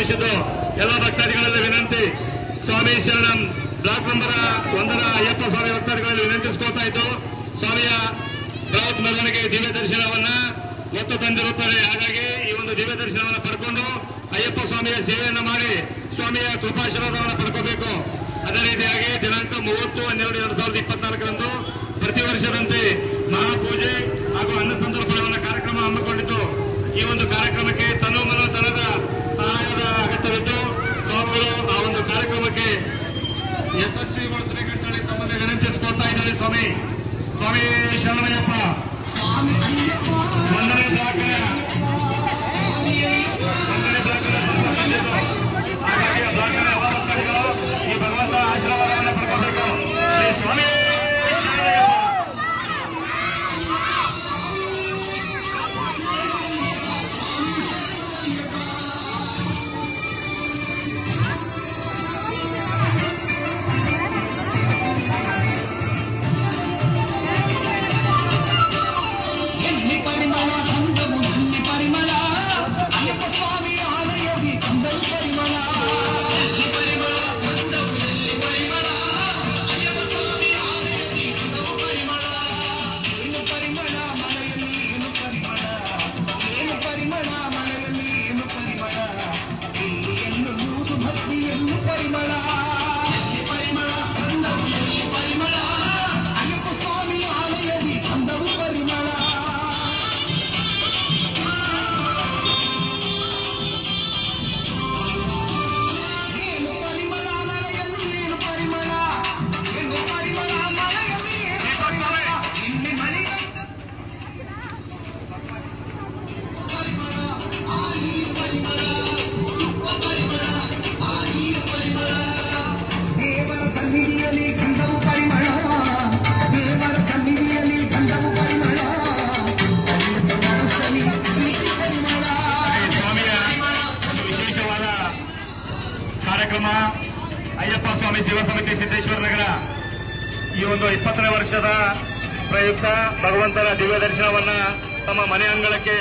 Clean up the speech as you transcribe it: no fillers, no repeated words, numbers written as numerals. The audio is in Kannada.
ಆಗಮಿಸಿದ್ದು ಎಲ್ಲ ಭಕ್ತಾದಿಗಳಲ್ಲಿ ವಿನಂತಿ. ಸ್ವಾಮಿ ಶರಣಂ ಬ್ಲಾಕ್ ನಂಬರ್ 1ರ ಅಯ್ಯಪ್ಪ ಸ್ವಾಮಿ ಭಕ್ತಾದಿಗಳಲ್ಲಿ ವಿನಂತಿಸಿಕೊಳ್ತಾ ಇದ್ದು, ಸ್ವಾಮಿಯ ಬೃಹತ್ ಮೆರವಣಿಗೆ ದಿವ್ಯ ದರ್ಶನವನ್ನ ಒತ್ತು ತಂದಿರುತ್ತದೆ. ಹಾಗಾಗಿ ಈ ಒಂದು ದಿವ್ಯ ದರ್ಶನವನ್ನು ಪಡ್ಕೊಂಡು ಅಯ್ಯಪ್ಪ ಸ್ವಾಮಿಯ ಸೇವೆಯನ್ನು ಮಾಡಿ ಸ್ವಾಮಿಯ ಕೃಪಾಶೀರ್ವಾದವನ್ನು ಪಡ್ಕೋಬೇಕು. ಅದೇ ರೀತಿಯಾಗಿ ದಿನಾಂಕ 30/12/2024ರಂದು ಪ್ರತಿ ವರ್ಷದಂತೆ ಮಹಾಪೂಜೆ ಹಾಗೂ ಅನ್ನ ಸಂತರ್ಪಣೆಯ ಕಾರ್ಯಕ್ರಮ ಹಮ್ಮಿಕೊಂಡಿದ್ದು, ಈ ಒಂದು ಕಾರ್ಯಕ್ರಮಕ್ಕೆ ತನು ಮನೋ ಧನದ ಸಹಾಯದ ಅಗತ್ಯವಿದ್ದು ಸ್ವಾಮಿಗಳು ಆ ಒಂದು ಕಾರ್ಯಕ್ರಮಕ್ಕೆ ಯಶಸ್ವಿಗೊಳಿಸಬೇಕಂತೇಳಿ ತಮ್ಮಲ್ಲಿ ವಿನಂತಿಸಿಕೊಳ್ತಾ ಇದ್ದಾರೆ. ಸ್ವಾಮಿ ಶರಣಯ್ಯಪ್ಪ ಒಂದನೇ ಬ್ಲಾಕ್ನ ಹಾಗಾಗಿ ಆ ಬ್ಲಾಕ್ನ ಎಲ್ಲ ಭಕ್ತರಿಗಳು ಈ ಭಗವಂತ ಆಶೀರ್ವಾದವನ್ನು ಪಡ್ಕೋಬೇಕು. ಶ್ರೀ ಸ್ವಾಮಿ ಕಾರ್ಯಕ್ರಮ ಅಯ್ಯಪ್ಪ ಸ್ವಾಮಿ ಸೇವಾ ಸಮಿತಿ ಸಿದ್ದೇಶ್ವರ ನಗರ ಈ ಒಂದು 20ನೇ ವರ್ಷದ ಪ್ರಯುಕ್ತ ಭಗವಂತನ ದಿವ್ಯ ದರ್ಶನವನ್ನ ತಮ್ಮ ಮನೆ ಅಂಗಳಕ್ಕೆ